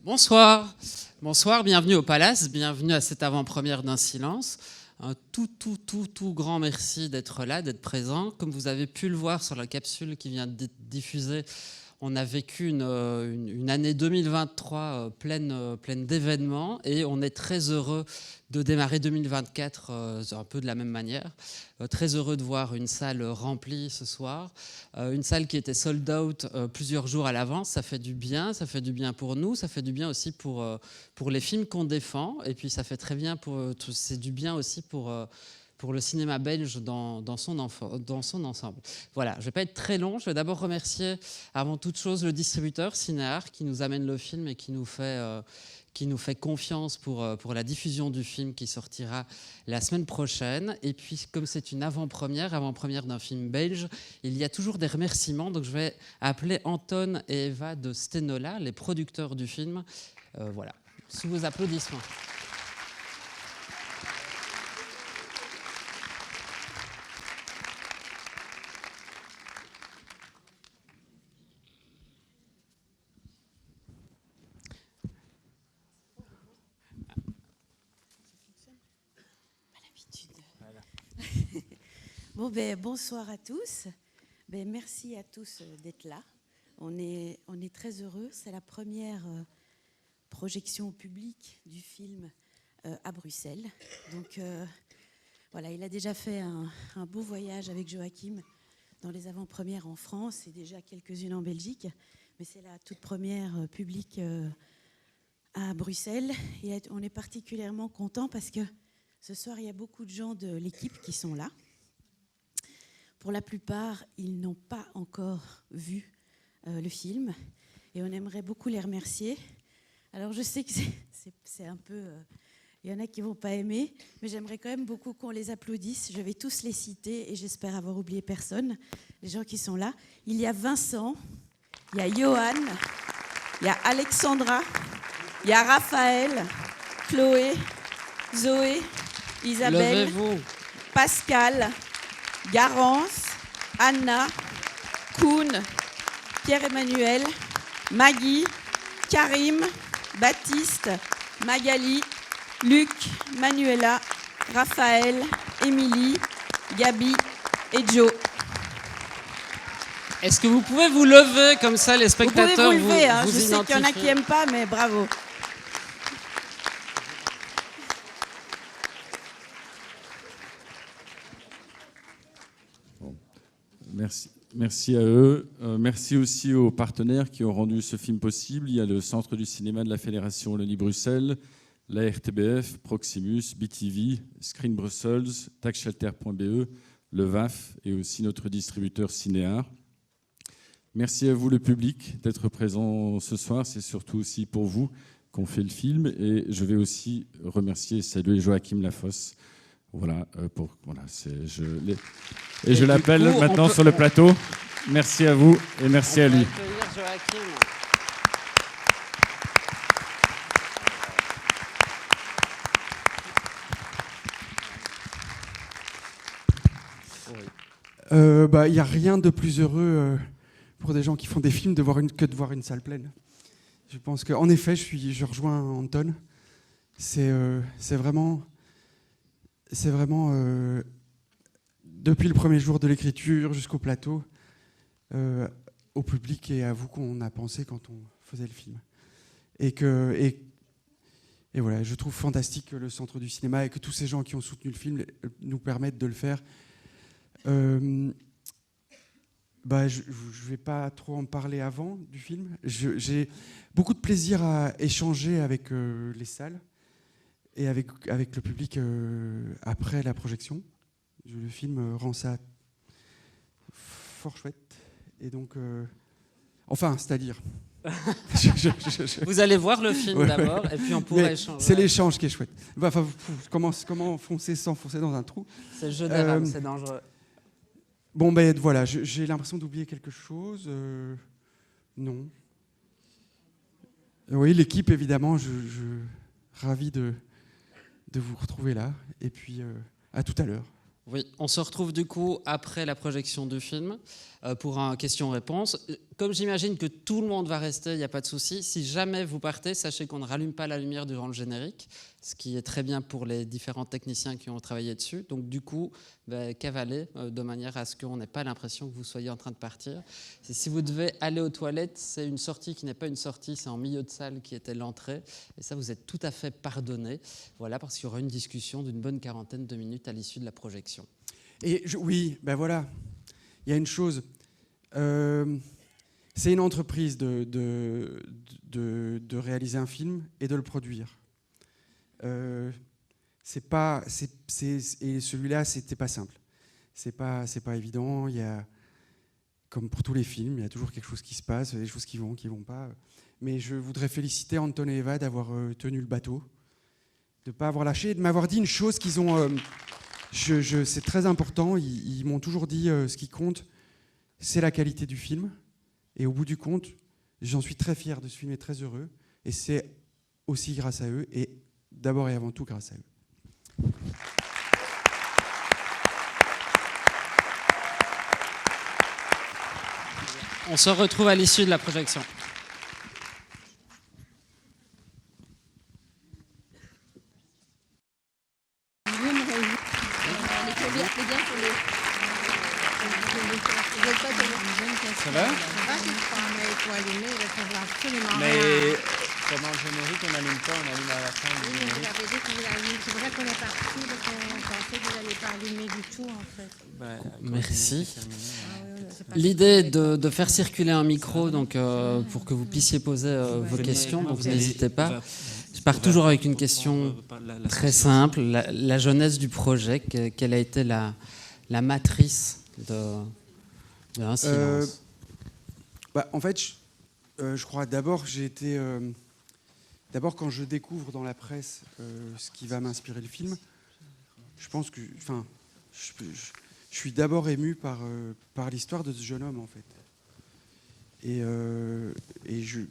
Bonsoir, bonsoir, bienvenue au Palace, bienvenue à cette avant-première d'Un silence. Un tout grand merci d'être là, d'être présent. Comme vous avez pu le voir sur la capsule qui vient d'être diffusée, on a vécu une année 2023 pleine d'événements et on est très heureux de démarrer 2024 un peu de la même manière. Très heureux de voir une salle remplie ce soir, une salle qui était sold out plusieurs jours à l'avance. Ça fait du bien pour nous, ça fait du bien aussi pour les films qu'on défend, et puis ça fait très bien c'est du bien aussi pour le cinéma belge dans son ensemble. Voilà, je ne vais pas être très long. Je vais d'abord remercier avant toute chose le distributeur Cinéar qui nous amène le film et qui nous fait confiance pour la diffusion du film qui sortira la semaine prochaine. Et puis, comme c'est une avant-première d'un film belge, il y a toujours des remerciements. Donc, je vais appeler Anton et Eva de Stenola, les producteurs du film. Voilà, sous vos applaudissements. Bonsoir à tous. Merci à tous d'être là. On est très heureux. C'est la première projection au public du film à Bruxelles. Donc voilà, il a déjà fait un beau voyage avec Joachim dans les avant-premières en France et déjà quelques-unes en Belgique. Mais c'est la toute première publique à Bruxelles. Et on est particulièrement content parce que ce soir, il y a beaucoup de gens de l'équipe qui sont là. Pour la plupart, ils n'ont pas encore vu le film et on aimerait beaucoup les remercier. Alors je sais que c'est un peu... il y en a qui ne vont pas aimer, mais j'aimerais quand même beaucoup qu'on les applaudisse. Je vais tous les citer et j'espère avoir oublié personne, les gens qui sont là. Il y a Vincent, il y a Johan, il y a Alexandra, il y a Raphaël, Chloé, Zoé, Isabelle, Levez-vous. Pascal, Garance, Anna, Koun, Pierre-Emmanuel, Maggie, Karim, Baptiste, Magali, Luc, Manuela, Raphaël, Émilie, Gabi et Joe. Est-ce que vous pouvez vous lever comme ça, les spectateurs vous pouvez vous lever, vous je sais qu'il y en a qui n'aiment pas, mais bravo. Merci à eux. Merci aussi aux partenaires qui ont rendu ce film possible. Il y a le Centre du cinéma de la Fédération Wallonie-Bruxelles, la RTBF, Proximus, BTV, Screen Brussels, taxshelter.be, le VAF et aussi notre distributeur Cinéar. Merci à vous, le public, d'être présent ce soir. C'est surtout aussi pour vous qu'on fait le film. Et je vais aussi remercier et saluer Joachim Lafosse. Voilà, je l'appelle maintenant sur le plateau. Merci à vous et merci à lui. Il n'y a rien de plus heureux pour des gens qui font des films que de voir une salle pleine. Je pense qu'en effet, je rejoins Anton. C'est vraiment depuis le premier jour de l'écriture jusqu'au plateau, au public et à vous qu'on a pensé quand on faisait le film. Et voilà, je trouve fantastique que le Centre du cinéma et que tous ces gens qui ont soutenu le film nous permettent de le faire. Je ne vais pas trop en parler avant du film. J'ai beaucoup de plaisir à échanger avec les salles et avec le public après la projection. Le film rend ça fort chouette. Et donc, c'est-à-dire... Vous allez voir le film d'abord, et puis on pourra échanger. C'est l'échange qui est chouette. Comment foncer sans foncer dans un trou? C'est le jeu des rames, c'est dangereux. Voilà, j'ai l'impression d'oublier quelque chose. Non. Oui, l'équipe, évidemment, je ravi de vous retrouver là. Et puis, à tout à l'heure. Oui, on se retrouve du coup après la projection du film pour un question-réponse. comme j'imagine que tout le monde va rester, il n'y a pas de souci. Si jamais vous partez, sachez qu'on ne rallume pas la lumière durant le générique, ce qui est très bien pour les différents techniciens qui ont travaillé dessus. Donc du coup, cavalez de manière à ce qu'on n'ait pas l'impression que vous soyez en train de partir. Et si vous devez aller aux toilettes, c'est une sortie qui n'est pas une sortie, c'est en milieu de salle qui était l'entrée. Et ça, vous êtes tout à fait pardonné. Voilà, parce qu'il y aura une discussion d'une bonne quarantaine de minutes à l'issue de la projection. Et oui, ben voilà, il y a une chose. C'est une entreprise de réaliser un film et de le produire. Et celui-là, c'était pas simple. C'est pas évident. Il y a, comme pour tous les films, il y a toujours quelque chose qui se passe, des choses qui vont pas. Mais je voudrais féliciter Anton et Eva d'avoir tenu le bateau, de ne pas avoir lâché, et de m'avoir dit une chose qu'ils ont. C'est très important. Ils m'ont toujours dit ce qui compte, c'est la qualité du film. Et au bout du compte, j'en suis très fier de ce film et très heureux. Et c'est aussi grâce à eux, et d'abord et avant tout grâce à eux. On se retrouve à l'issue de la projection. Ça va? Mais pendant le générique, on n'allume pas, on allume à la fin du générique. Vous avez dit que vous allumiez. C'est vrai qu'on est parti, donc on pensait que vous n'alliez pas allumer du tout, en fait. Merci. L'idée est de faire circuler un micro donc, pour que vous puissiez poser vos questions, donc n'hésitez pas. Je pars toujours avec une question très simple. La jeunesse du projet, quelle a été la matrice de Un silence? En fait, je crois d'abord, d'abord quand je découvre dans la presse ce qui va m'inspirer le film, je pense que, je suis d'abord ému par l'histoire de ce jeune homme, en fait. Et ce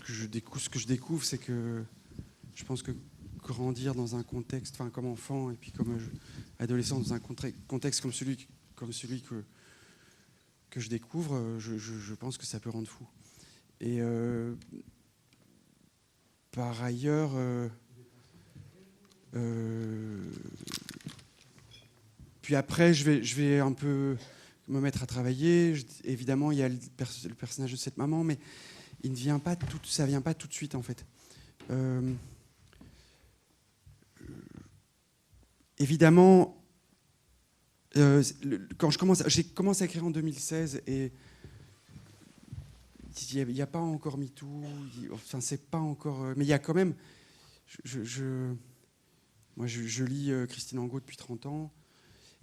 que je découvre, c'est que je pense que grandir dans un contexte, comme enfant et puis comme adolescent, dans un contexte comme celui que je découvre, je pense que ça peut rendre fou. Et par ailleurs, puis après, je vais un peu me mettre à travailler. Évidemment, il y a le personnage de cette maman, mais ça vient pas tout de suite, en fait. Évidemment, quand j'ai commencé à écrire en 2016 et il n'y a pas encore MeToo, c'est pas encore, mais il y a quand même. Moi, je lis Christine Angot depuis 30 ans,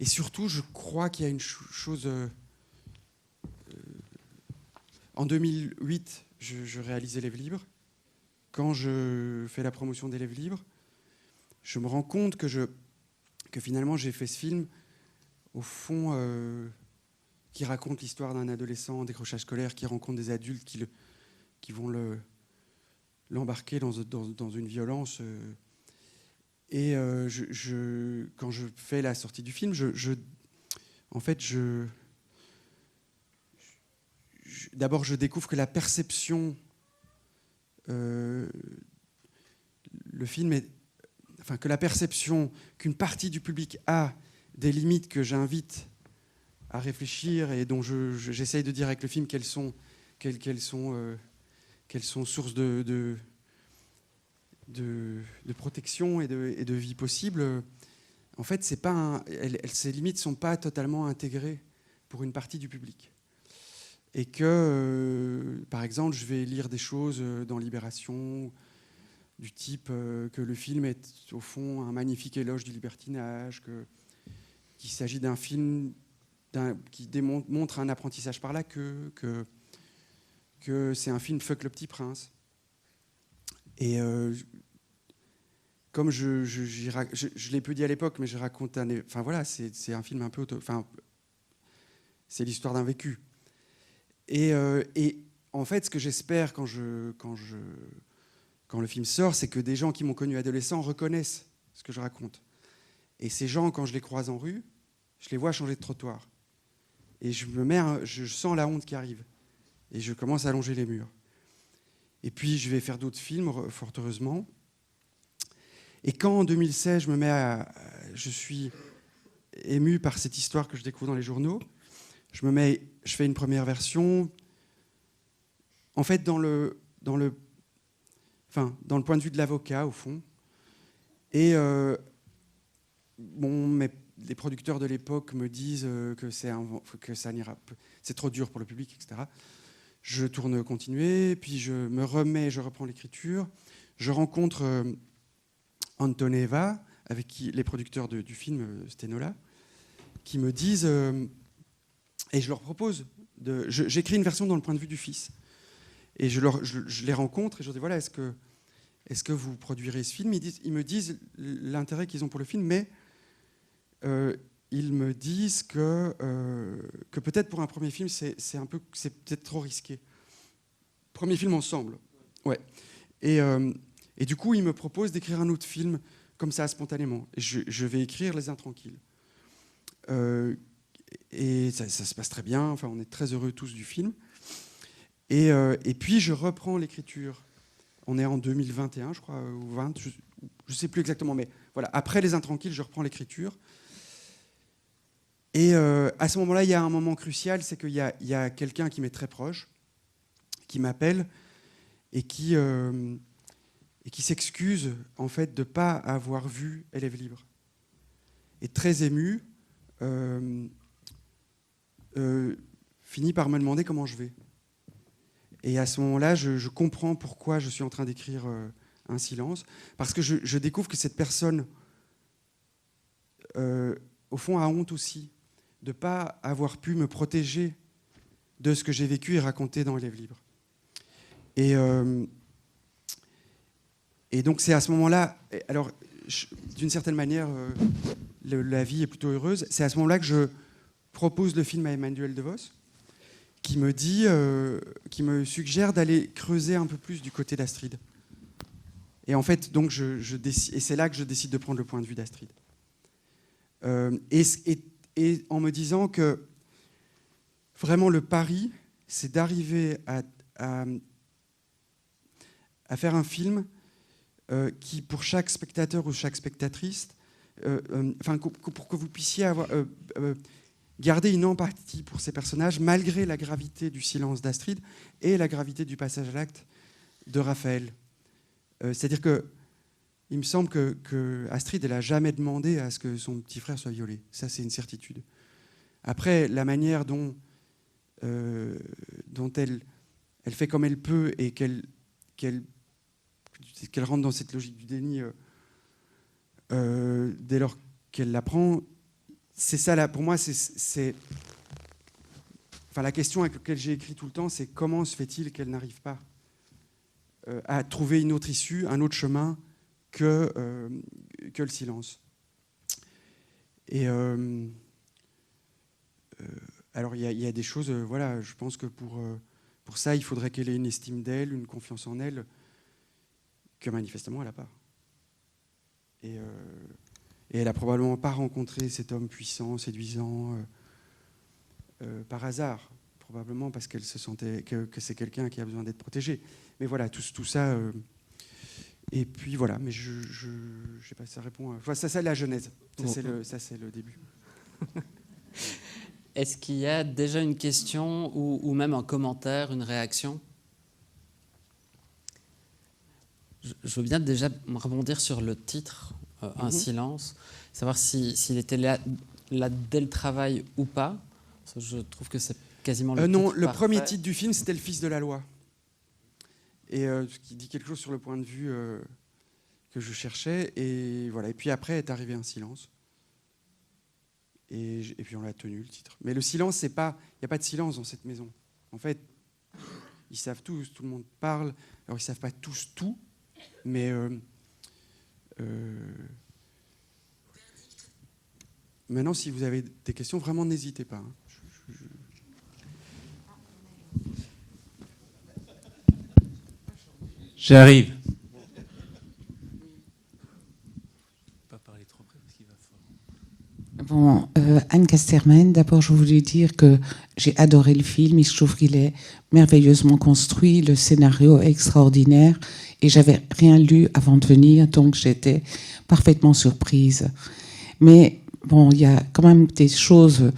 et surtout, je crois qu'il y a une chose. En 2008, je réalise Élèves libres. Quand je fais la promotion d'Élèves libres, je me rends compte que finalement, j'ai fait ce film au fond, qui raconte l'histoire d'un adolescent en décrochage scolaire qui rencontre des adultes qui vont l'embarquer dans une violence. Et quand je fais la sortie du film, d'abord, je découvre que la perception, le film que la perception qu'une partie du public a des limites que j'invite à réfléchir et dont j'essaye de dire avec le film quelles sont sources de protection et de vie possible. En fait, ces limites ne sont pas totalement intégrées pour une partie du public. Et que, par exemple, je vais lire des choses dans Libération du type que le film est au fond un magnifique éloge du libertinage, qu'il s'agit d'un film qui montre un apprentissage par là, que c'est un film fuck le petit prince. Et comme je l'ai peu dit à l'époque, mais je raconte c'est un film un peu c'est l'histoire d'un vécu. Et en fait, ce que j'espère quand le film sort, c'est que des gens qui m'ont connu adolescent reconnaissent ce que je raconte. Et ces gens, quand je les croise en rue, je les vois changer de trottoir. Et je sens la honte qui arrive. Et je commence à longer les murs. Et puis, je vais faire d'autres films, fort heureusement. Et quand, en 2016, je suis ému par cette histoire que je découvre dans les journaux, je fais une première version, en fait, dans le point de vue de l'avocat, au fond. Et les producteurs de l'époque me disent que c'est trop dur pour le public, etc. Je tourne continuer, puis je reprends l'écriture. Je rencontre Antoneva, avec qui les producteurs du film Stenola, qui me disent, et je leur propose, j'écris une version dans le point de vue du fils. Et je les rencontre et je leur dis, voilà, est-ce que vous produirez ce film ? Ils me disent l'intérêt qu'ils ont pour le film, mais ils me disent que peut-être pour un premier film, c'est peut-être trop risqué. Premier film ensemble. Ouais. Et du coup, ils me proposent d'écrire un autre film comme ça, spontanément. Et je vais écrire Les Intranquilles. Et ça se passe très bien. Enfin, on est très heureux tous du film. Et puis, je reprends l'écriture. On est en 2021, je crois, ou 20, je ne sais plus exactement, mais voilà. Après Les Intranquilles, je reprends l'écriture. Et à ce moment-là, il y a un moment crucial, c'est qu'il y a quelqu'un qui m'est très proche, qui m'appelle et qui s'excuse en fait de ne pas avoir vu Élève libre. Et très ému, finit par me demander comment je vais. Et à ce moment-là, je comprends pourquoi je suis en train d'écrire Un silence, parce que je découvre que cette personne, au fond, a honte aussi de ne pas avoir pu me protéger de ce que j'ai vécu et raconté dans Élève libre. Et donc c'est à ce moment-là, alors d'une certaine manière, la vie est plutôt heureuse, c'est à ce moment-là que je propose le film à Emmanuel DeVos, qui me suggère d'aller creuser un peu plus du côté d'Astrid. Et en fait, donc, et c'est là que je décide de prendre le point de vue d'Astrid. Et en me disant que vraiment le pari, c'est d'arriver à faire un film qui, pour chaque spectateur ou chaque spectatrice, pour que vous puissiez garder une empathie pour ces personnages, malgré la gravité du silence d'Astrid et la gravité du passage à l'acte de Raphaël. C'est-à-dire que il me semble que Astrid, elle n'a jamais demandé à ce que son petit frère soit violé. Ça, c'est une certitude. Après, la manière dont elle fait comme elle peut et qu'elle rentre dans cette logique du déni dès lors qu'elle l'apprend, c'est ça, là, pour moi, la question avec laquelle j'ai écrit tout le temps, c'est comment se fait-il qu'elle n'arrive pas à trouver une autre issue, un autre chemin que le silence. Et alors, il y a des choses, voilà, je pense que pour ça, il faudrait qu'elle ait une estime d'elle, une confiance en elle, que manifestement, elle n'a pas. Et elle n'a probablement pas rencontré cet homme puissant, séduisant, par hasard. Probablement parce qu'elle se sentait que c'est quelqu'un qui a besoin d'être protégé. Mais voilà, tout ça... et puis voilà, mais je sais pas si ça répond... Enfin, ça, c'est la genèse. Ça, c'est le début. Est-ce qu'il y a déjà une question ou même un commentaire, une réaction ? Je veux bien déjà rebondir sur le titre, Un silence, savoir s'il était là dès le travail ou pas. Je trouve que c'est quasiment le non, titre le parfait. premier titre du film, c'était Le Fils de la loi. Et ce qui dit quelque chose sur le point de vue que je cherchais. Et voilà. Et puis après est arrivé Un silence. Et puis on l'a tenu, le titre. Mais le silence, il n'y a pas de silence dans cette maison. En fait, ils savent tous, tout le monde parle. Alors ils ne savent pas tous tout, mais maintenant, si vous avez des questions, vraiment n'hésitez pas. Hein. J'arrive. Bon, Anne Casterman. D'abord, je voulais dire que j'ai adoré le film. Je trouve qu'il est merveilleusement construit. Le scénario est extraordinaire. Et j'avais rien lu avant de venir, donc j'étais parfaitement surprise. Mais bon, il y a quand même des choses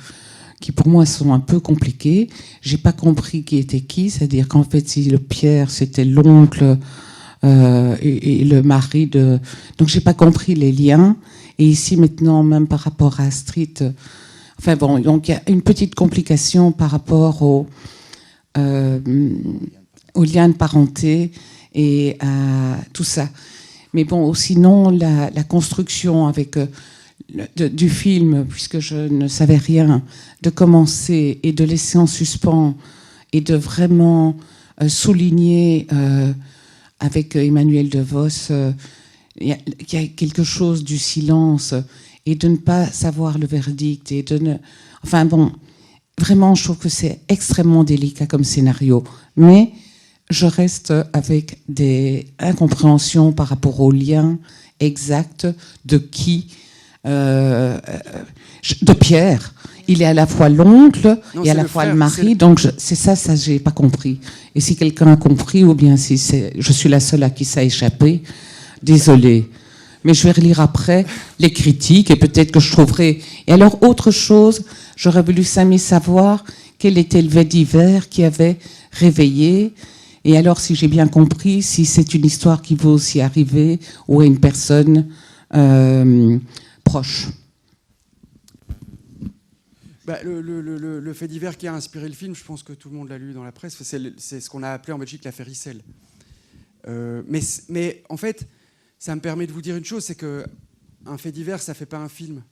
qui pour moi sont un peu compliquées. J'ai pas compris qui était qui, c'est-à-dire qu'en fait, si le Pierre, c'était l'oncle et le mari de... Donc j'ai pas compris les liens. Et ici maintenant, même par rapport à Astrid, enfin bon, donc il y a une petite complication par rapport aux liens de parenté et à tout ça. Mais bon, sinon la construction avec du film, puisque je ne savais rien, de commencer et de laisser en suspens et de vraiment souligner avec Emmanuel DeVos il y a quelque chose du silence et de ne pas savoir le verdict et de ne... Enfin bon, vraiment, je trouve que c'est extrêmement délicat comme scénario. Mais je reste avec des incompréhensions par rapport au lien exact de qui... de Pierre. Il est à la fois l'oncle et à la fois le mari. Donc c'est ça, j'ai pas compris. Et si quelqu'un a compris, ou bien si je suis la seule à qui ça a échappé... Désolée, mais je vais relire après les critiques et peut-être que je trouverai... Et alors, autre chose, j'aurais voulu savoir quel était le fait divers qui avait réveillé. Et alors, si j'ai bien compris, si c'est une histoire qui peut aussi arriver ou à une personne proche. Bah, le fait divers qui a inspiré le film, je pense que tout le monde l'a lu dans la presse, c'est ce qu'on a appelé en Belgique l'affaire Issel. Mais en fait... Ça me permet de vous dire une chose, c'est qu'un fait divers, ça ne fait pas un film.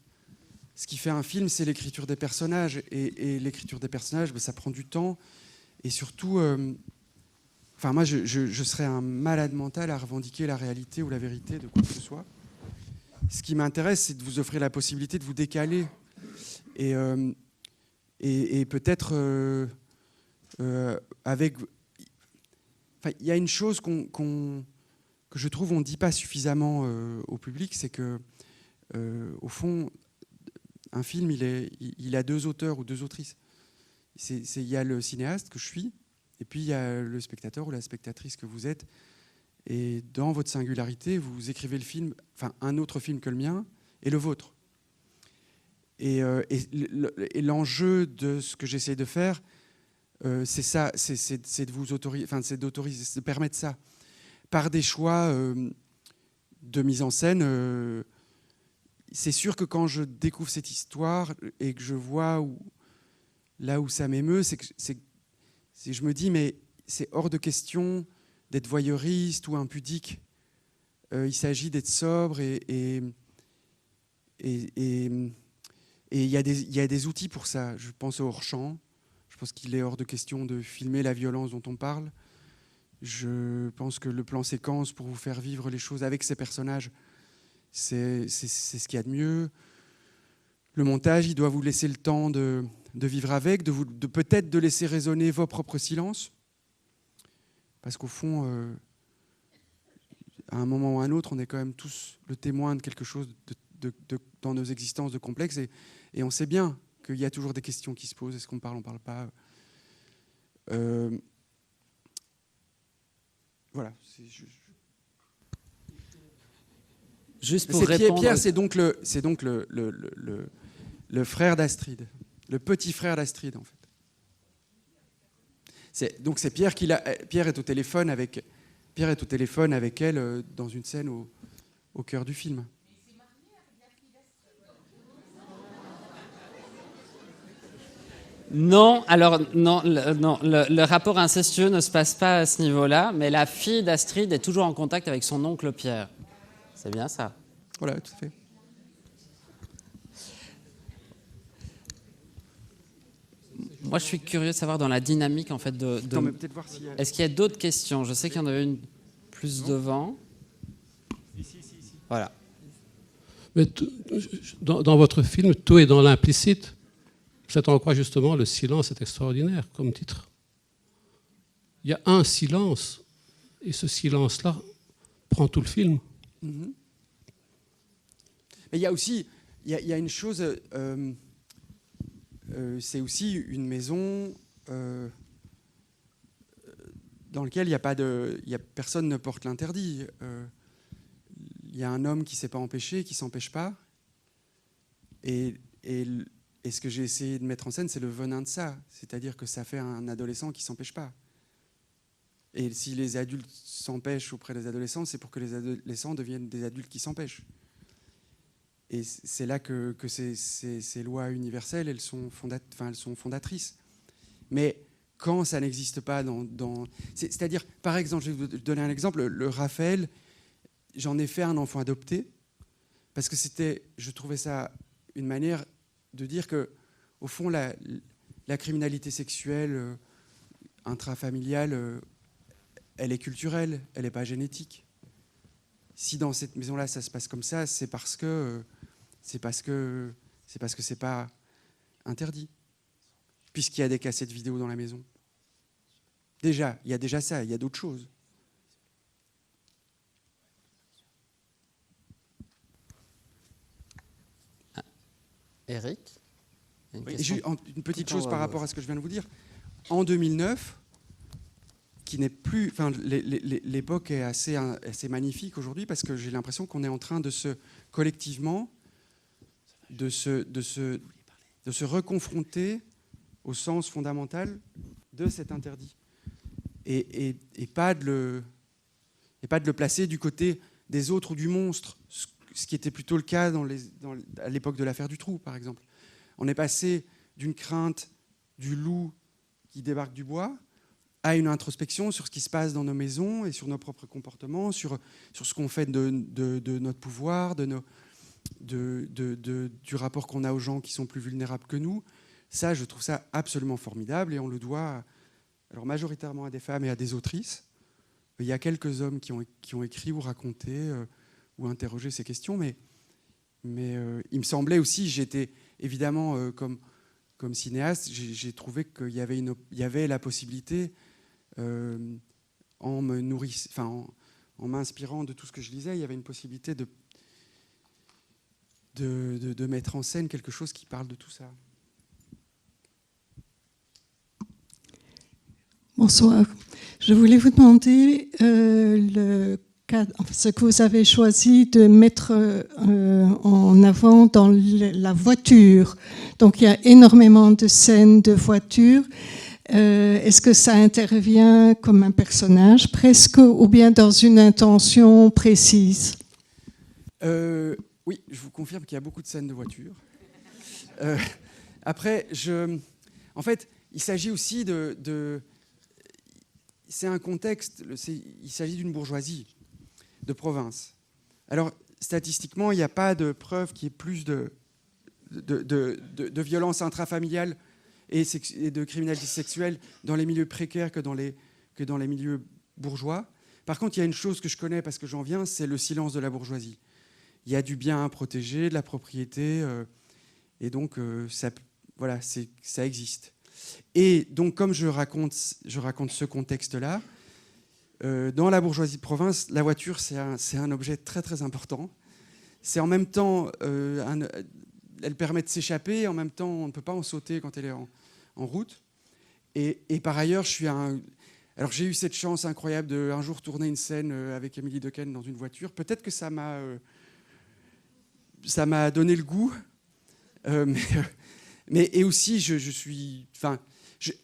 Ce qui fait un film, c'est l'écriture des personnages. Et l'écriture des personnages, ça prend du temps. Et surtout, moi, je serais un malade mental à revendiquer la réalité ou la vérité de quoi que ce soit. Ce qui m'intéresse, c'est de vous offrir la possibilité de vous décaler. Et peut-être avec... il y a une chose que je trouve on ne dit pas suffisamment au public, c'est que, au fond, un film, il a deux auteurs ou deux autrices. Il y a le cinéaste que je suis, et puis il y a le spectateur ou la spectatrice que vous êtes. Et dans votre singularité, vous écrivez le film, enfin un autre film que le mien, et le vôtre. Et l'enjeu de ce que j'essaie de faire, c'est ça, c'est de vous autoriser, enfin c'est d'autoriser, c'est de permettre ça. Par des choix de mise en scène, c'est sûr que quand je découvre cette histoire et que je vois là où ça m'émeut, c'est que je me dis, mais c'est hors de question d'être voyeuriste ou impudique. Il s'agit d'être sobre et il y a des outils pour ça. Je pense au hors-champ. Je pense qu'il est hors de question de filmer la violence dont on parle. Je pense que le plan séquence pour vous faire vivre les choses avec ces personnages, c'est ce qu'il y a de mieux. Le montage, il doit vous laisser le temps de vivre avec, de peut-être de laisser résonner vos propres silences. Parce qu'au fond, à un moment ou à un autre, on est quand même tous le témoin de quelque chose dans nos existences de complexes. Et on sait bien qu'il y a toujours des questions qui se posent. Est-ce qu'on parle, on ne parle pas Voilà. Juste pour répondre... Pierre, c'est donc le frère d'Astrid, le petit frère d'Astrid, en fait. Donc c'est Pierre Pierre est au téléphone avec elle dans une scène au cœur du film. Non, alors non, le rapport incestueux ne se passe pas à ce niveau-là, mais la fille d'Astrid est toujours en contact avec son oncle Pierre. C'est bien ça. Voilà, tout à fait. Moi, je suis curieux de savoir dans la dynamique en fait de... Attends, mais peut-être voir si... Est-ce qu'il y a d'autres questions? Je sais qu'il y en avait une plus devant. Ici. Voilà. Mais dans votre film, tout est dans l'implicite. C'est en quoi, justement, le silence est extraordinaire comme titre. Il y a un silence, et ce silence-là prend tout le film. Mais il y a aussi il y a une chose... c'est aussi une maison dans laquelle personne ne porte l'interdit. Il y a un homme qui ne s'est pas empêché, qui ne s'empêche pas. Et ce que j'ai essayé de mettre en scène, c'est le venin de ça. C'est-à-dire que ça fait un adolescent qui ne s'empêche pas. Et si les adultes s'empêchent auprès des adolescents, c'est pour que les adolescents deviennent des adultes qui s'empêchent. Et c'est là que ces lois universelles, elles sont fondatrices. Mais quand ça n'existe pas c'est-à-dire, par exemple, je vais vous donner un exemple, le Raphaël, j'en ai fait un enfant adopté, parce que je trouvais ça une manière de dire que, au fond, la criminalité sexuelle intrafamiliale, elle est culturelle, elle n'est pas génétique. Si dans cette maison-là, ça se passe comme ça, c'est parce que c'est pas interdit, puisqu'il y a des cassettes vidéo dans la maison. Déjà, il y a déjà ça, il y a d'autres choses. Eric, une petite chose par rapport à ce que je viens de vous dire. En 2009, qui n'est plus, l'époque est assez magnifique aujourd'hui, parce que j'ai l'impression qu'on est en train de se collectivement de se reconfronter au sens fondamental de cet interdit et pas de le placer du côté des autres ou du monstre, ce qui était plutôt le cas à l'époque de l'affaire du trou, par exemple. On est passé d'une crainte du loup qui débarque du bois à une introspection sur ce qui se passe dans nos maisons et sur nos propres comportements, sur ce qu'on fait de notre pouvoir, du rapport qu'on a aux gens qui sont plus vulnérables que nous. Ça, je trouve ça absolument formidable, et on le doit alors majoritairement à des femmes et à des autrices. Il y a quelques hommes qui ont écrit ou raconté ou interrogé ces questions, mais il me semblait aussi, j'étais évidemment comme cinéaste, j'ai trouvé qu'il y avait la possibilité, en m'inspirant de tout ce que je lisais, il y avait une possibilité de mettre en scène quelque chose qui parle de tout ça. Bonsoir. Je voulais vous demander ce que vous avez choisi de mettre en avant dans la voiture. Donc il y a énormément de scènes de voiture. Est-ce que ça intervient comme un personnage presque, ou bien dans une intention précise? Oui, je vous confirme qu'il y a beaucoup de scènes de voiture. Après, en fait, il s'agit aussi c'est un contexte, il s'agit d'une bourgeoisie de province. Alors, statistiquement, il n'y a pas de preuve qu'il y ait plus de violence intrafamiliale et de criminalité sexuelle dans les milieux précaires que dans les milieux bourgeois. Par contre, il y a une chose que je connais parce que j'en viens, c'est le silence de la bourgeoisie. Il y a du bien à protéger, de la propriété, et donc ça existe. Et donc, comme je raconte ce contexte-là, dans la bourgeoisie de province, la voiture, c'est un objet très très important. C'est en même temps, elle permet de s'échapper, en même temps, on ne peut pas en sauter quand elle est en route. Et par ailleurs, j'ai eu cette chance incroyable de un jour tourner une scène avec Émilie Dequesne dans une voiture. Peut-être que ça m'a donné le goût, mais aussi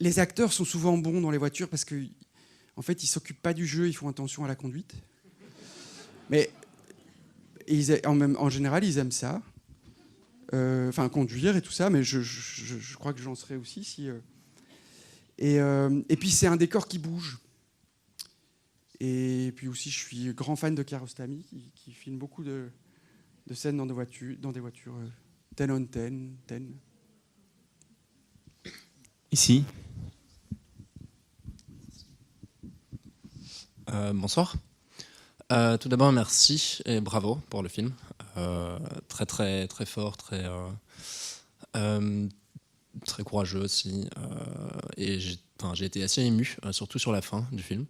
les acteurs sont souvent bons dans les voitures parce que en fait, ils s'occupent pas du jeu, ils font attention à la conduite. Mais en général, ils aiment ça, conduire et tout ça. Mais je crois que j'en serais aussi si. Et puis c'est un décor qui bouge. Et puis aussi, je suis grand fan de Kiarostami qui filme beaucoup de scènes dans des voitures 10 on 10. Ici. Bonsoir. Tout d'abord, merci et bravo pour le film. Très très très fort, très courageux aussi. Et j'ai été assez ému, surtout sur la fin du film.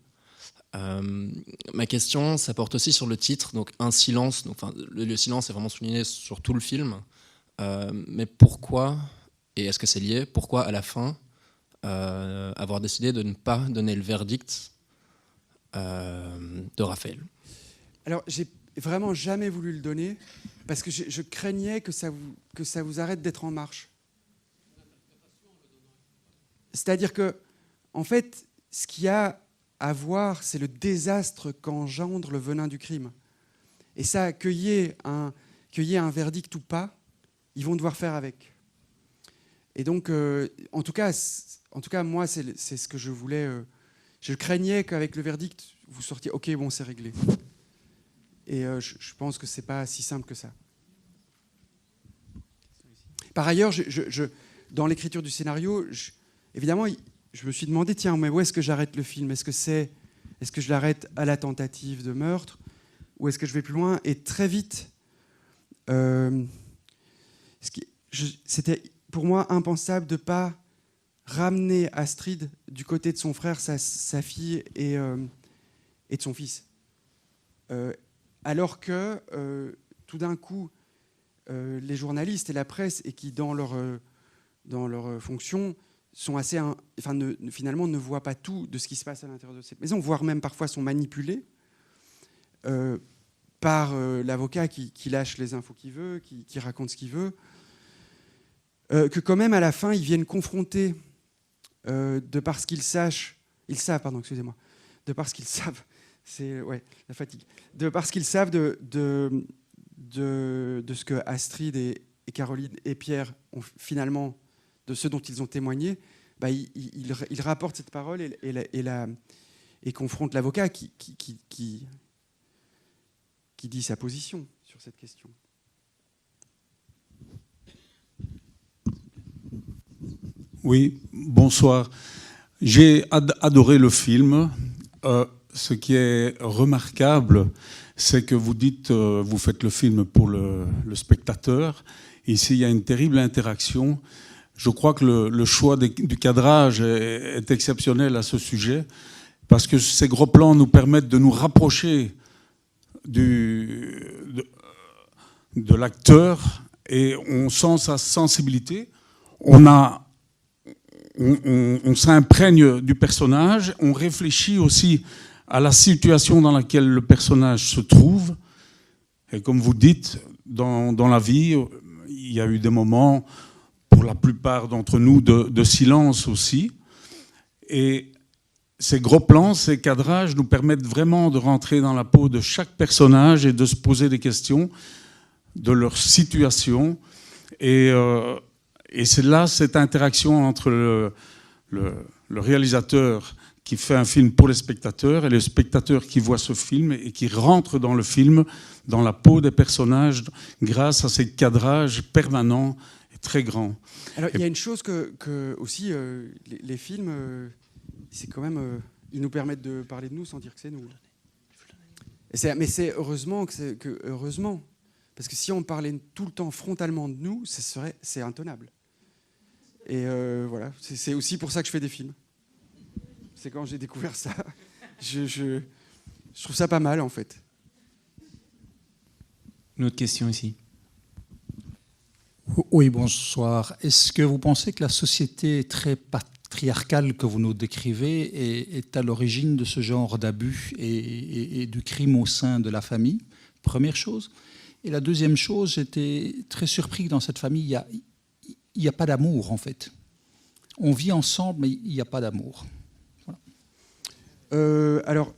Ma question, ça porte aussi sur le titre, donc un silence. Donc, le silence est vraiment souligné sur tout le film. Mais pourquoi Et est-ce que c'est lié? Pourquoi à la fin avoir décidé de ne pas donner le verdict de Raphaël? Alors, j'ai vraiment jamais voulu le donner parce que je craignais que ça vous arrête d'être en marche. C'est-à-dire que, en fait, ce qu'il y a à voir, c'est le désastre qu'engendre le venin du crime. Et ça, qu'il y ait un verdict ou pas, ils vont devoir faire avec. Et donc, en tout cas, moi, c'est ce que je voulais. Je craignais qu'avec le verdict, vous sortiez, ok, bon, c'est réglé. Et je pense que c'est pas si simple que ça. Par ailleurs, dans l'écriture du scénario, évidemment, je me suis demandé, tiens, mais où est-ce que j'arrête le film? Est-ce que je l'arrête à la tentative de meurtre, ou est-ce que je vais plus loin? Et très vite, c'était pour moi impensable de ne pas ramener Astrid du côté de son frère, sa fille et de son fils. Alors que, tout d'un coup, les journalistes et la presse, et qui, dans leur fonction, sont assez, finalement, ne voient pas tout de ce qui se passe à l'intérieur de cette maison, voire même parfois sont manipulés par l'avocat qui lâche les infos qu'il veut, qui raconte ce qu'il veut, que quand même, à la fin, ils viennent confronter, de par ce qu'ils savent, de par ce qu'ils savent, c'est la fatigue, de par ce qu'ils savent de ce que Astrid et Caroline et Pierre ont finalement, de ce dont ils ont témoigné, ils rapportent cette parole et confrontent l'avocat qui dit sa position sur cette question. Oui, bonsoir. J'ai adoré le film. Ce qui est remarquable, c'est que vous dites, vous faites le film pour le spectateur. Ici, il y a une terrible interaction. Je crois que le choix du cadrage est exceptionnel à ce sujet, parce que ces gros plans nous permettent de nous rapprocher de l'acteur, et on sent sa sensibilité. On s'imprègne du personnage, on réfléchit aussi à la situation dans laquelle le personnage se trouve. Et comme vous dites, dans la vie, il y a eu des moments, pour la plupart d'entre nous, de silence aussi. Et ces gros plans, ces cadrages nous permettent vraiment de rentrer dans la peau de chaque personnage et de se poser des questions de leur situation. Et c'est là cette interaction entre le réalisateur qui fait un film pour les spectateurs et les spectateurs qui voient ce film et qui rentrent dans le film, dans la peau des personnages, grâce à ces cadrages permanents et très grands. Alors, il y a une chose que aussi, les films, c'est quand même, ils nous permettent de parler de nous sans dire que c'est nous. Mais c'est heureusement heureusement, parce que si on parlait tout le temps frontalement de nous, c'est intenable. Et voilà, c'est aussi pour ça que je fais des films. C'est quand j'ai découvert ça, je trouve ça pas mal en fait. Une autre question ici. Oui, bonsoir. Est-ce que vous pensez que la société très patriarcale que vous nous décrivez est à l'origine de ce genre d'abus et du crime au sein de la famille? Première chose. Et la deuxième chose, j'étais très surpris que dans cette famille, il n'y a pas d'amour, en fait. On vit ensemble, mais il n'y a pas d'amour. Voilà. Alors,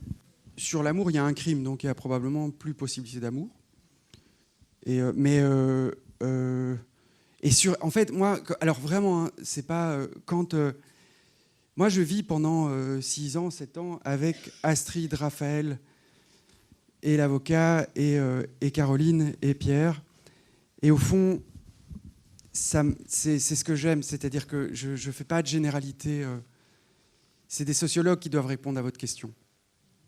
sur l'amour, il y a un crime, donc il y a probablement plus possibilité d'amour. En fait, moi, alors vraiment, hein, c'est pas quand moi je vis pendant 6 ans, 7 ans avec Astrid, Raphaël et l'avocat et Caroline et Pierre. Et au fond, c'est ce que j'aime, c'est-à-dire que je fais pas de généralité. C'est des sociologues qui doivent répondre à votre question.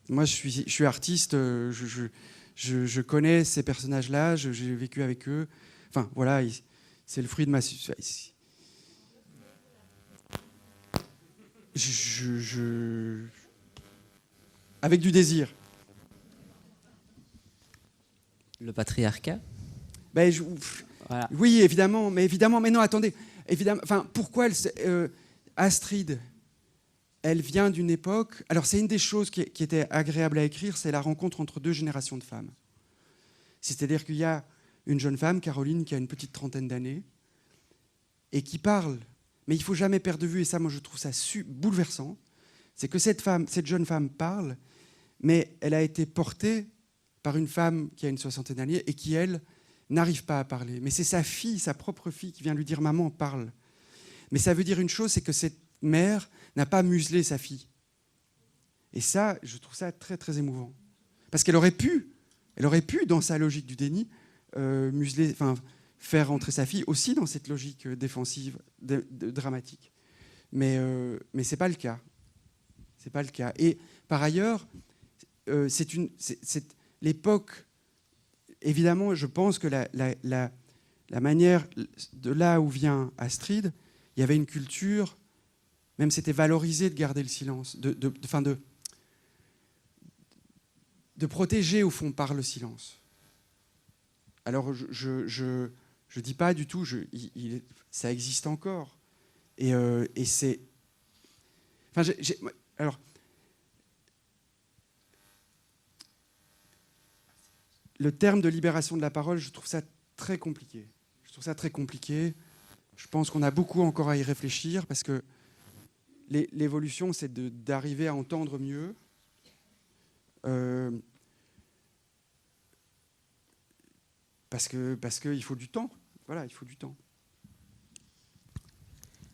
Moi, je suis artiste, je connais ces personnages-là, j'ai vécu avec eux. Enfin, voilà, c'est le fruit de ma... Avec du désir. Le patriarcat Voilà. Oui, évidemment, mais non, attendez. évidemment, enfin, pourquoi Astrid, elle vient d'une époque... Alors, c'est une des choses qui était agréable à écrire, c'est la rencontre entre deux générations de femmes. C'est-à-dire qu'il y a une jeune femme, Caroline, qui a une petite trentaine d'années, et qui parle. Mais il ne faut jamais perdre de vue, et ça, moi, je trouve ça bouleversant, c'est que cette jeune femme parle, mais elle a été portée par une femme qui a une soixantaine d'années et qui, elle, n'arrive pas à parler. Mais c'est sa fille, sa propre fille, qui vient lui dire « Maman, parle ». Mais ça veut dire une chose, c'est que cette mère n'a pas muselé sa fille. Et ça, je trouve ça très, très émouvant. Parce qu'elle aurait pu, dans sa logique du déni, faire rentrer sa fille aussi dans cette logique défensive, dramatique. Mais ce n'est pas le cas. C'est pas le cas. Et par ailleurs, c'est l'époque... Évidemment, je pense que la manière, de là où vient Astrid, il y avait une culture, même c'était valorisé de garder le silence, de protéger au fond par le silence. Alors je dis pas du tout, ça existe encore. Et c'est... Enfin, alors... Le terme de libération de la parole, je trouve ça très compliqué. Je pense qu'on a beaucoup encore à y réfléchir parce que l'évolution, c'est d'arriver à entendre mieux. Parce qu'il faut du temps. Voilà, il faut du temps.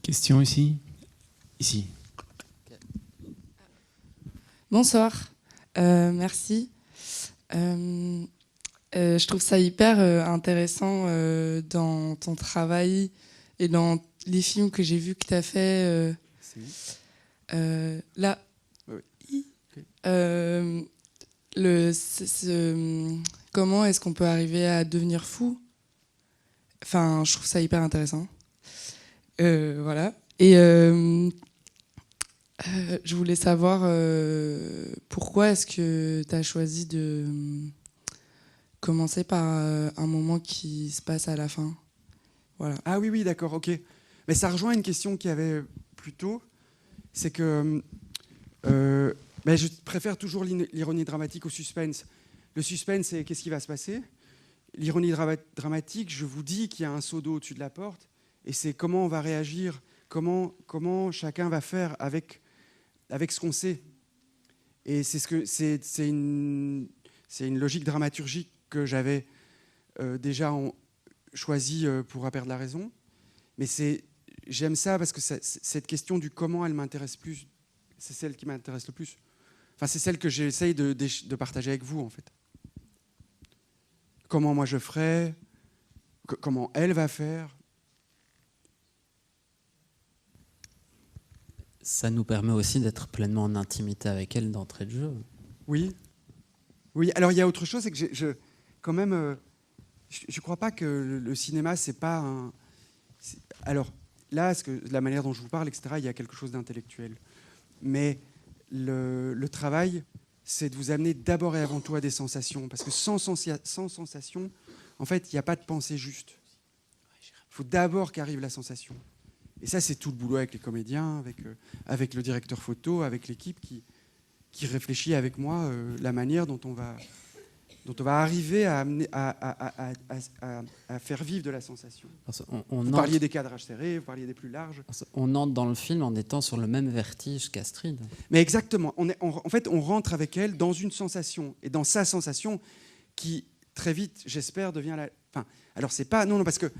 Question ici. Ici. Bonsoir. Merci. Je trouve ça hyper intéressant dans ton travail et dans les films que j'ai vus que tu as fait là. Oui. Comment est-ce qu'on peut arriver à devenir fou? Enfin, je trouve ça hyper intéressant. Voilà. Et je voulais savoir pourquoi est-ce que tu as choisi de commencer par un moment qui se passe à la fin. Voilà. Ah oui, d'accord, ok. Mais ça rejoint une question qu'il y avait plus tôt. C'est que je préfère toujours l'ironie dramatique au suspense. Le suspense, c'est qu'est-ce qui va se passer. L'ironie dramatique, je vous dis qu'il y a un seau d'eau au-dessus de la porte, et c'est comment on va réagir, comment chacun va faire avec ce qu'on sait. Et c'est une logique dramaturgique que j'avais déjà choisi pour À perdre la raison. Mais j'aime ça parce que cette question du comment, elle m'intéresse plus. C'est celle qui m'intéresse le plus. Enfin, c'est celle que j'essaye de partager avec vous, en fait. Comment moi je ferais, comment elle va faire. Ça nous permet aussi d'être pleinement en intimité avec elle d'entrée de jeu. Oui. Oui, alors il y a autre chose, c'est que quand même, je crois pas que le cinéma, c'est pas un... Alors là, la manière dont je vous parle, etc., il y a quelque chose d'intellectuel. Mais le travail, c'est de vous amener d'abord et avant tout à des sensations. Parce que sans sensation, en fait, il n'y a pas de pensée juste. Il faut d'abord qu'arrive la sensation. Et ça, c'est tout le boulot avec les comédiens, avec le directeur photo, avec l'équipe qui réfléchit avec moi la manière dont on va arriver à faire vivre de la sensation. Vous parliez des cadrages serrés, vous parliez des plus larges. On entre dans le film en étant sur le même vertige qu'Astrid. Mais exactement. En fait, on rentre avec elle dans une sensation, et dans sa sensation qui, très vite, j'espère, devient la... Enfin, alors, c'est pas... Non, parce que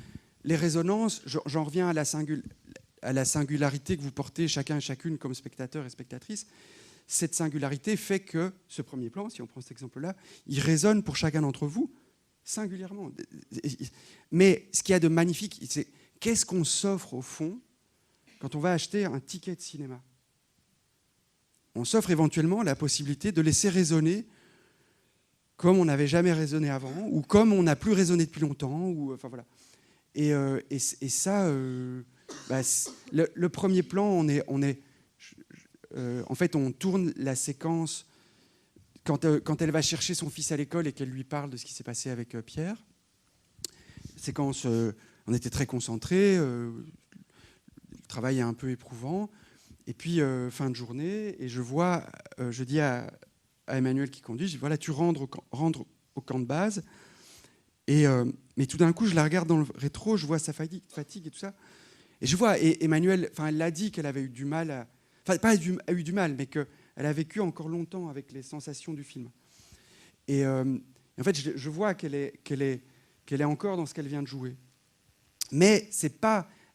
les résonances, j'en reviens à la singularité que vous portez chacun et chacune comme spectateur et spectatrice. Cette singularité fait que ce premier plan, si on prend cet exemple-là, il résonne pour chacun d'entre vous singulièrement. Mais ce qu'il y a de magnifique, c'est qu'est-ce qu'on s'offre au fond quand on va acheter un ticket de cinéma? On s'offre éventuellement la possibilité de laisser résonner comme on n'avait jamais résonné avant, ou comme on n'a plus résonné depuis longtemps. Ou, enfin, voilà. Et ça, le premier plan, en fait, on tourne la séquence quand elle va chercher son fils à l'école et qu'elle lui parle de ce qui s'est passé avec Pierre. Séquence, on était très concentrés. travail est un peu éprouvant. Et puis, fin de journée, et je dis à Emmanuel qui conduit, je dis, voilà, tu rentres au camp de base. Mais tout d'un coup, je la regarde dans le rétro, je vois sa fatigue et tout ça. Et je vois, et Emmanuel, elle l'a dit qu'elle avait eu du mal, pas eu du mal, mais qu'elle a vécu encore longtemps avec les sensations du film. Et en fait, je vois qu'elle est encore dans ce qu'elle vient de jouer. Mais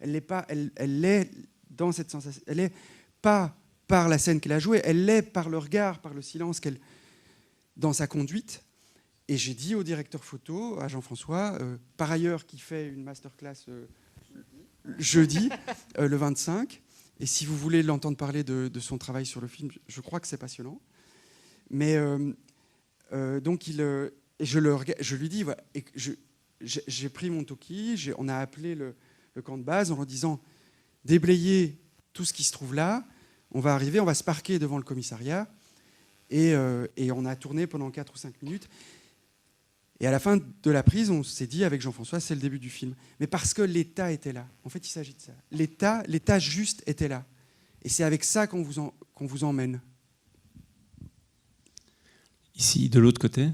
elle est dans cette sensation, elle est pas par la scène qu'elle a jouée, elle l'est par le regard, par le silence dans sa conduite. Et j'ai dit au directeur photo, à Jean-François, par ailleurs, qui fait une masterclass jeudi, le 25. Et si vous voulez l'entendre parler de son travail sur le film, je crois que c'est passionnant. Mais donc, je lui dis, voilà, j'ai pris mon talkie, on a appelé le camp de base en leur disant, déblayez tout ce qui se trouve là, on va arriver, on va se parquer devant le commissariat. Et on a tourné pendant 4 ou 5 minutes. Et à la fin de la prise, on s'est dit avec Jean-François, c'est le début du film. Mais parce que l'État était là. En fait, il s'agit de ça. L'État juste était là. Et c'est avec ça qu'on vous emmène. Ici, de l'autre côté.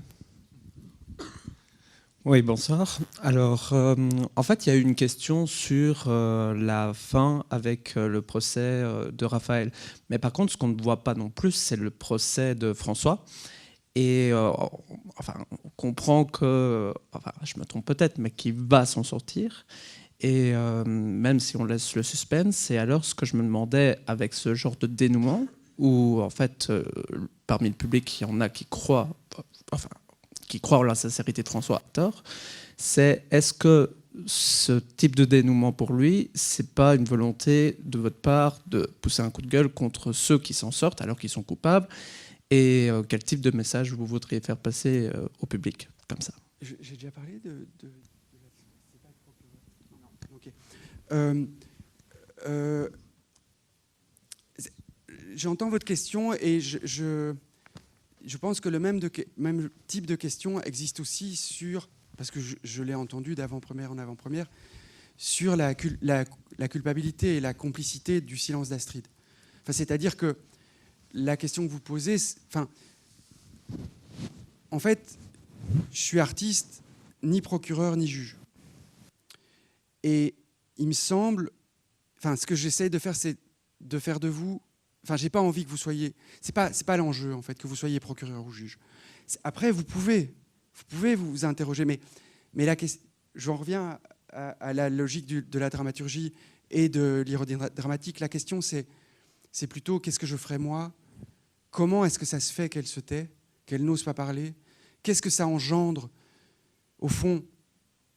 Oui, bonsoir. Alors, en fait, il y a eu une question sur la fin avec le procès de Raphaël. Mais par contre, ce qu'on ne voit pas non plus, c'est le procès de François. Et on comprend que, je me trompe peut-être, mais qu'il va s'en sortir. Et même si on laisse le suspense, et alors ce que je me demandais avec ce genre de dénouement, où en fait, parmi le public, il y en a qui croient en la sincérité de François à tort, c'est est-ce que ce type de dénouement pour lui, c'est pas une volonté de votre part de pousser un coup de gueule contre ceux qui s'en sortent alors qu'ils sont coupables? Et quel type de message vous voudriez faire passer au public comme ça? J'ai déjà parlé de c'est pas le procureur. Ok. J'entends votre question et je pense que le même type de question existe aussi sur, parce que je l'ai entendu d'avant-première en avant-première, sur la culpabilité et la complicité du silence d'Astrid. C'est-à-dire que la question que vous posez, en fait, je suis artiste, ni procureur, ni juge. Et il me semble, ce que j'essaie de faire, c'est de faire de vous, j'ai pas envie que vous soyez, c'est pas l'enjeu, en fait, que vous soyez procureur ou juge. Après, vous pouvez vous interroger, mais la question, j'en reviens à la logique de la dramaturgie et de l'ironie dramatique. La question, c'est plutôt qu'est-ce que je ferais moi? Comment est-ce que ça se fait qu'elle se tait, qu'elle n'ose pas parler? Qu'est-ce que ça engendre, au fond,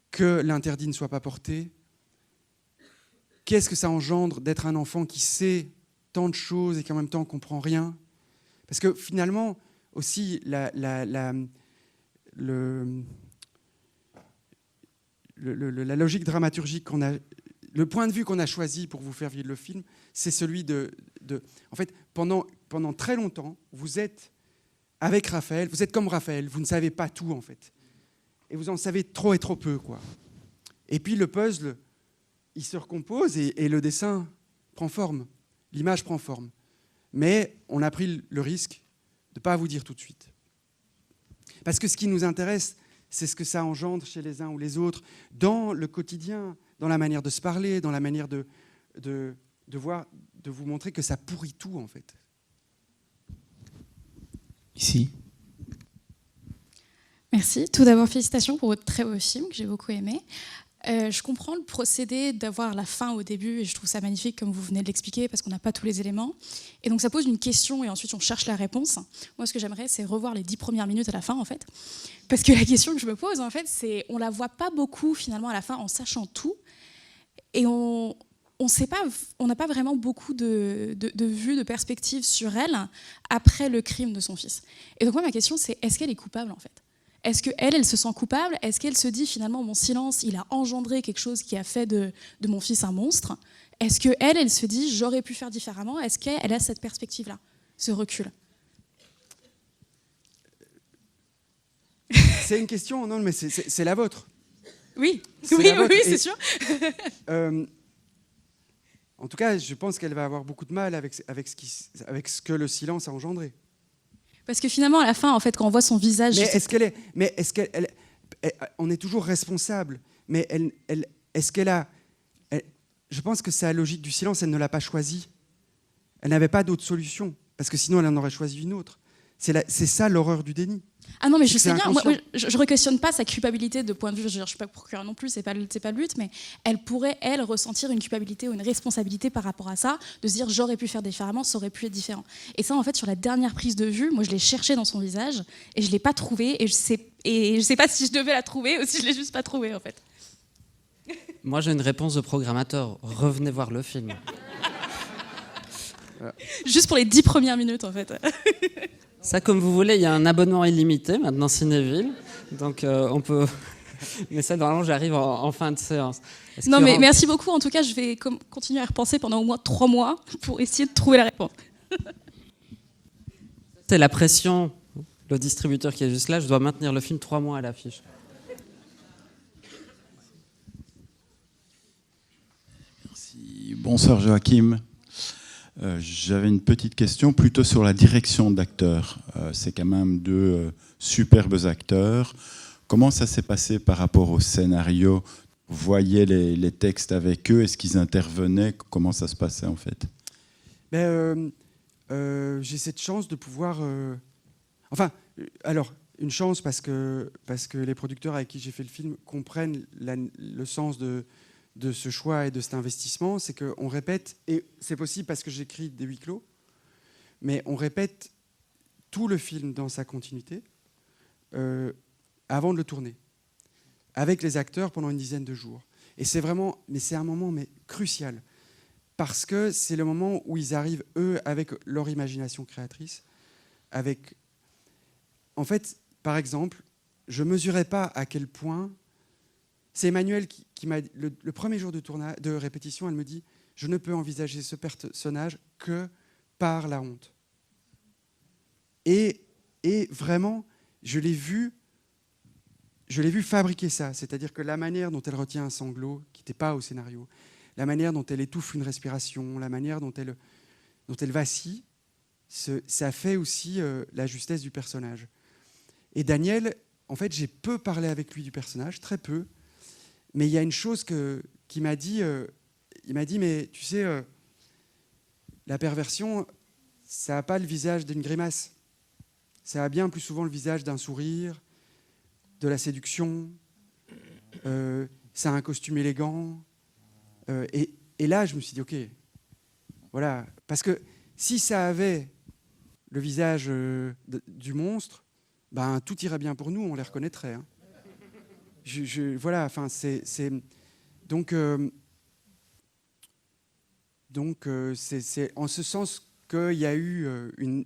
que l'interdit ne soit pas porté? Qu'est-ce que ça engendre d'être un enfant qui sait tant de choses et qui en même temps ne comprend rien? Parce que finalement, aussi, la logique dramaturgique qu'on a, le point de vue qu'on a choisi pour vous faire vivre le film, c'est celui en fait, pendant très longtemps, vous êtes avec Raphaël, vous êtes comme Raphaël, vous ne savez pas tout, en fait. Et vous en savez trop et trop peu, quoi. Et puis le puzzle, il se recompose et le dessin prend forme, l'image prend forme. Mais on a pris le risque de ne pas vous dire tout de suite. Parce que ce qui nous intéresse, c'est ce que ça engendre chez les uns ou les autres, dans le quotidien, dans la manière de se parler, dans la manière de vous montrer que ça pourrit tout, en fait. Ici. Merci. Tout d'abord, félicitations pour votre très beau film que j'ai beaucoup aimé. Je comprends le procédé d'avoir la fin au début et je trouve ça magnifique comme vous venez de l'expliquer parce qu'on n'a pas tous les éléments. Et donc ça pose une question et ensuite on cherche la réponse. Moi, ce que j'aimerais, c'est revoir les 10 premières minutes à la fin, en fait. Parce que la question que je me pose, en fait, c'est on la voit pas beaucoup finalement à la fin en sachant tout. Et on n'a pas vraiment beaucoup de vues, de perspectives sur elle après le crime de son fils. Et donc moi, ma question, c'est est-ce qu'elle est coupable, en fait? Est-ce qu'elle se sent coupable? Est-ce qu'elle se dit finalement mon silence, il a engendré quelque chose qui a fait de mon fils un monstre? Est-ce qu'elle se dit j'aurais pu faire différemment? Est-ce qu'elle a cette perspective-là, ce recul? C'est une question, non, mais c'est la vôtre. Oui, c'est oui, la vôtre. oui, c'est sûr. en tout cas, je pense qu'elle va avoir beaucoup de mal avec ce que le silence a engendré. Parce que finalement, à la fin, en fait, quand on voit son visage... On est toujours responsable, mais est-ce qu'elle a... je pense que c'est la logique du silence, elle ne l'a pas choisi. Elle n'avait pas d'autre solution, parce que sinon elle en aurait choisi une autre. C'est ça l'horreur du déni. Ah non, mais je sais bien, moi, je ne re-questionne pas sa culpabilité de point de vue, je ne suis pas procureur non plus, c'est pas le but, mais elle pourrait, elle, ressentir une culpabilité ou une responsabilité par rapport à ça, de se dire j'aurais pu faire différemment, ça aurait pu être différent. Et ça, en fait, sur la dernière prise de vue, moi je l'ai cherché dans son visage, et je ne l'ai pas trouvé, et je sais pas si je devais la trouver ou si je ne l'ai juste pas trouvée, en fait. Moi j'ai une réponse de programmateur, revenez voir le film. Juste pour les 10 premières minutes, en fait. Ça, comme vous voulez, il y a un abonnement illimité maintenant Cinéville, donc on peut. Mais ça, normalement, j'arrive en fin de séance. Non, mais merci beaucoup. En tout cas, je vais continuer à repenser pendant au moins 3 mois pour essayer de trouver la réponse. C'est la pression. Le distributeur qui est juste là, je dois maintenir le film 3 mois à l'affiche. Merci. Bonsoir Joachim. J'avais une petite question plutôt sur la direction d'acteurs. C'est quand même 2 superbes acteurs. Comment ça s'est passé par rapport au scénario? Vous voyez les textes avec eux? Est-ce qu'ils intervenaient? Comment ça se passait en fait? J'ai cette chance de pouvoir... alors, une chance parce que les producteurs avec qui j'ai fait le film comprennent le sens de ce choix et de cet investissement, c'est qu'on répète, et c'est possible parce que j'écris des huis clos, mais on répète tout le film dans sa continuité avant de le tourner, avec les acteurs pendant une dizaine de jours. Et c'est un moment crucial, parce que c'est le moment où ils arrivent, eux, avec leur imagination créatrice, En fait, par exemple, je ne mesurais pas à quel point... C'est Emmanuelle qui m'a dit, le premier jour de répétition, elle me dit « Je ne peux envisager ce personnage que par la honte. » Et vraiment, je l'ai vu fabriquer ça. C'est-à-dire que la manière dont elle retient un sanglot, qui n'était pas au scénario, la manière dont elle étouffe une respiration, la manière dont elle vacille, ça fait aussi la justesse du personnage. Et Daniel, en fait, j'ai peu parlé avec lui du personnage, très peu. Mais il y a une chose qu'il m'a dit, il m'a dit, mais tu sais, la perversion, ça n'a pas le visage d'une grimace. Ça a bien plus souvent le visage d'un sourire, de la séduction, ça a un costume élégant. Et là, je me suis dit, ok, voilà. Parce que si ça avait le visage du monstre, ben, tout irait bien pour nous, on les reconnaîtrait. Hein. Voilà, enfin, donc c'est en ce sens qu'il y a eu une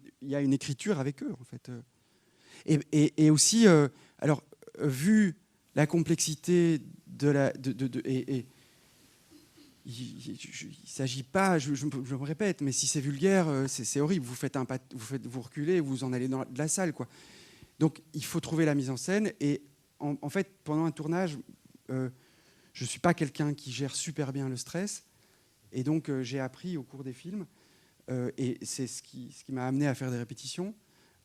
écriture avec eux, en fait. Et aussi, alors, vu la complexité il s'agit pas, je me répète, mais si c'est vulgaire, c'est horrible. Vous reculez, vous en allez de la salle, quoi. Donc, il faut trouver la mise en scène. Et en fait, pendant un tournage, je ne suis pas quelqu'un qui gère super bien le stress. Et donc, j'ai appris au cours des films, et c'est ce qui m'a amené à faire des répétitions,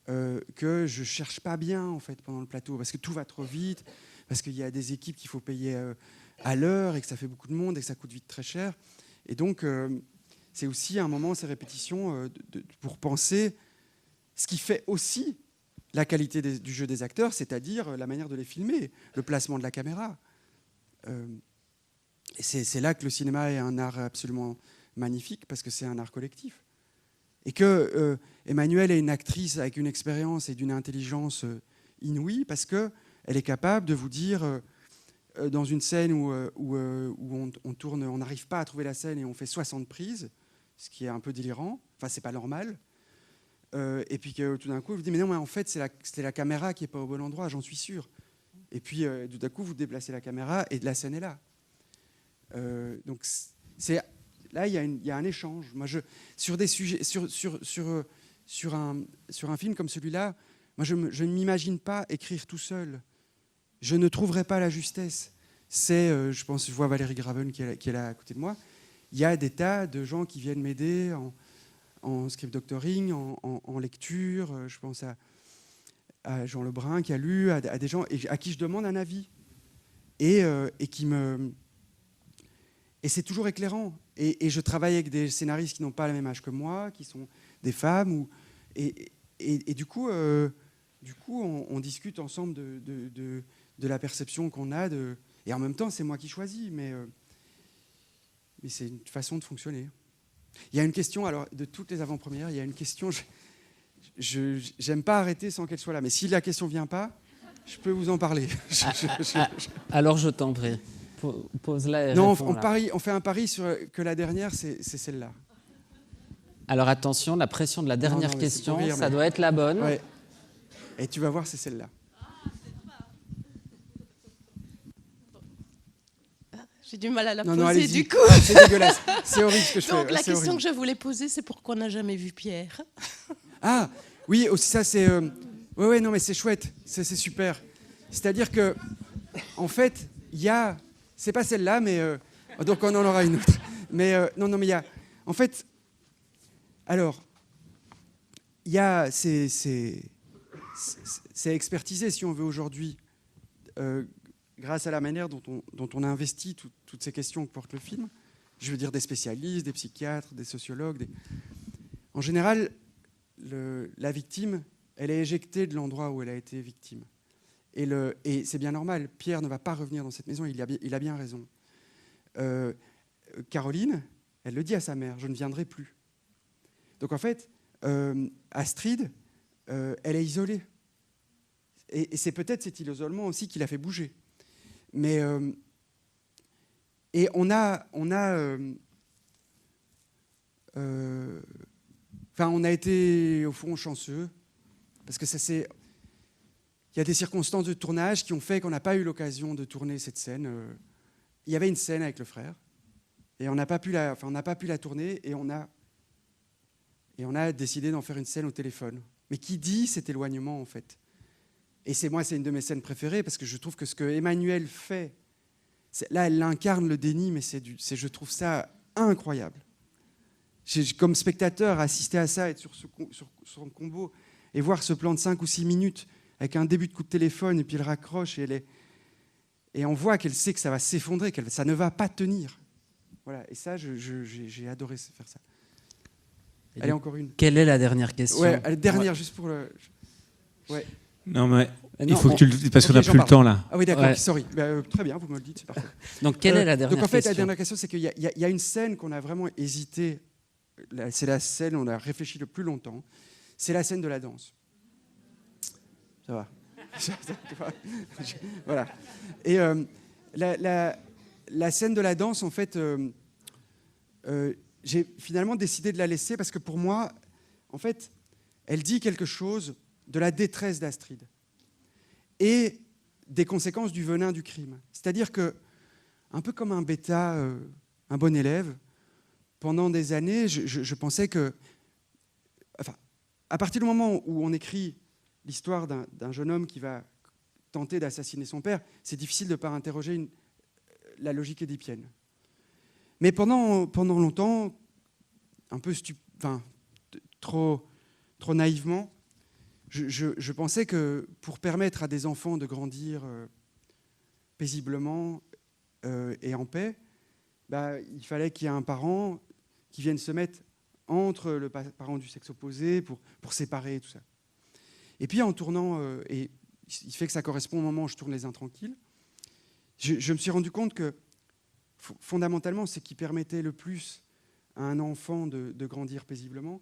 que je ne cherche pas bien, en fait, pendant le plateau, parce que tout va trop vite, parce qu'il y a des équipes qu'il faut payer à l'heure, et que ça fait beaucoup de monde, et que ça coûte vite très cher. Et donc, c'est aussi un moment, ces répétitions, pour penser ce qui fait aussi la qualité du jeu des acteurs, c'est-à-dire la manière de les filmer, le placement de la caméra. Et c'est là que le cinéma est un art absolument magnifique, parce que c'est un art collectif. Et que Emmanuelle est une actrice avec une expérience et d'une intelligence inouïe, parce qu'elle est capable de vous dire, dans une scène où on tourne, on n'arrive pas à trouver la scène et on fait 60 prises, ce qui est un peu délirant, enfin c'est pas normal, et puis que tout d'un coup, vous dites, mais non, mais en fait, c'est la caméra qui n'est pas au bon endroit, j'en suis sûr. Et puis, tout d'un coup, vous déplacez la caméra et la scène est là. Donc, là, il y a un échange. Moi, sur des sujets, sur un film comme celui-là, moi, je ne m'imagine pas écrire tout seul. Je ne trouverai pas la justesse. Je pense, je vois Valérie Graven qui est là à côté de moi. il y a des tas de gens qui viennent m'aider en script doctoring, en lecture. Je pense à Jean Lebrun qui a lu, à des gens à qui je demande un avis. Et c'est toujours éclairant. Et je travaille avec des scénaristes qui n'ont pas le même âge que moi, qui sont des femmes. Et du coup, on discute ensemble de la perception qu'on a. Et en même temps, c'est moi qui choisis. Mais c'est une façon de fonctionner. Il y a une question, alors, de toutes les avant-premières, il y a une question, j'aime pas arrêter sans qu'elle soit là. Mais si la question vient pas, je peux vous en parler. Alors je t'en prie. Pose-la et non, réponds-la. on fait un pari sur que la dernière, c'est celle-là. Alors attention, la pression de la dernière question, ça doit être la bonne. Ouais. Et tu vas voir, c'est celle-là. J'ai du mal à la non, poser du coup. C'est dégueulasse. C'est horrible ce que je fais. Donc la question horrible. que je voulais poser, c'est pourquoi on n'a jamais vu Pierre. Ah, oui, aussi ça c'est... Ouais, non mais c'est chouette, c'est super. C'est-à-dire que, en fait, il y a... C'est pas celle-là, mais... donc on en aura une autre. Mais non, mais il y a... En fait, alors, il y a... C'est expertisé, si on veut, aujourd'hui, grâce à la manière dont on a investi toutes ces questions que porte le film. Je veux dire des spécialistes, des psychiatres, des sociologues. En général, la victime, elle est éjectée de l'endroit où elle a été victime. Et c'est bien normal. Pierre ne va pas revenir dans cette maison, il a bien raison. Caroline, elle le dit à sa mère, je ne viendrai plus. Donc en fait, Astrid, elle est isolée. Et c'est peut-être cet isolement aussi qui l'a fait bouger. Mais et on a été au fond chanceux parce que il y a des circonstances de tournage qui ont fait qu'on n'a pas eu l'occasion de tourner cette scène. Il y avait une scène avec le frère et on n'a pas pu la tourner et on a décidé d'en faire une scène au téléphone. Mais qui dit cet éloignement en fait? Et c'est une de mes scènes préférées parce que je trouve que ce que Emmanuelle fait, là, elle incarne le déni, mais je trouve ça incroyable. J'ai, comme spectateur, assisté à ça, être sur son combo et voir ce plan de 5 ou 6 minutes avec un début de coup de téléphone et puis elle raccroche et on voit qu'elle sait que ça va s'effondrer, que ça ne va pas tenir. Voilà. Et ça, j'ai adoré faire ça. Allez, encore une. Quelle est la dernière question? Ouais, la dernière, juste pour le... Ouais. Non, mais il faut que tu le dises parce qu'on n'a plus le temps là. Ah oui, d'accord, sorry. Très bien, vous me le dites, c'est parfait. Donc, quelle est la dernière question? Donc, en fait, la dernière question, c'est qu'il y a une scène qu'on a vraiment hésité. C'est la scène où on a réfléchi le plus longtemps. C'est la scène de la danse. Ça va. Voilà. Et la scène de la danse, en fait, j'ai finalement décidé de la laisser parce que pour moi, en fait, elle dit quelque chose de la détresse d'Astrid et des conséquences du venin du crime. C'est-à-dire que, un peu comme un bêta, un bon élève, pendant des années, je pensais que... Enfin, à partir du moment où on écrit l'histoire d'un jeune homme qui va tenter d'assassiner son père, c'est difficile de ne pas interroger la logique édipienne. Mais pendant longtemps, un peu trop naïvement, je pensais que pour permettre à des enfants de grandir paisiblement et en paix, il fallait qu'il y ait un parent qui vienne se mettre entre le parent du sexe opposé pour séparer tout ça. Et puis en tournant, et il fait que ça correspond au moment où je tourne Les Intranquilles, je me suis rendu compte que fondamentalement, ce qui permettait le plus à un enfant de grandir paisiblement,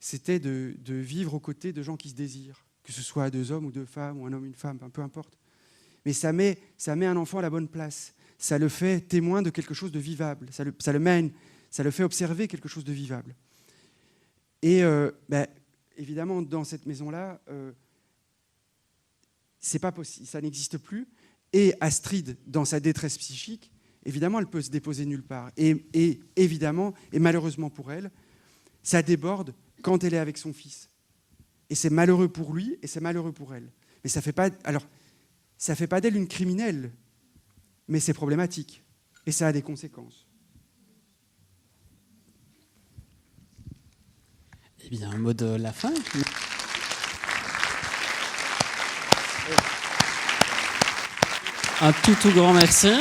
c'était de vivre aux côtés de gens qui se désirent, que ce soit 2 hommes ou 2 femmes, ou un homme, une femme, peu importe. Mais ça met un enfant à la bonne place. Ça le fait témoin de quelque chose de vivable. Ça le fait observer quelque chose de vivable. Et évidemment, dans cette maison-là, c'est pas possible, ça n'existe plus. Et Astrid, dans sa détresse psychique, évidemment, elle peut se déposer nulle part. Et évidemment, et malheureusement pour elle, ça déborde quand elle est avec son fils. Et c'est malheureux pour lui et c'est malheureux pour elle. Mais ça fait pas d'elle une criminelle, mais c'est problématique. Et ça a des conséquences. Eh bien, un mot de la fin. Un tout grand merci.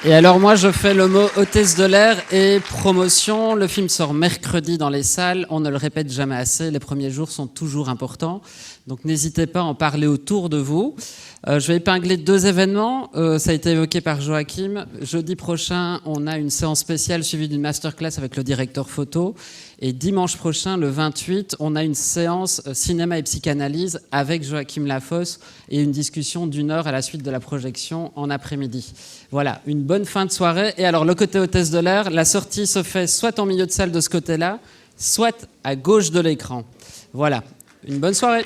Et alors moi je fais le mot hôtesse de l'air et promotion. Le film sort mercredi dans les salles. On ne le répète jamais assez. Les premiers jours sont toujours importants. Donc n'hésitez pas à en parler autour de vous. Je vais épingler 2 événements. Ça a été évoqué par Joachim. Jeudi prochain, on a une séance spéciale suivie d'une masterclass avec le directeur photo. Et dimanche prochain, le 28, on a une séance cinéma et psychanalyse avec Joachim Lafosse et une discussion d'1 heure à la suite de la projection en après-midi. Voilà, une bonne fin de soirée. Et alors, le côté hôtesse de l'air, la sortie se fait soit en milieu de salle de ce côté-là, soit à gauche de l'écran. Voilà, une bonne soirée.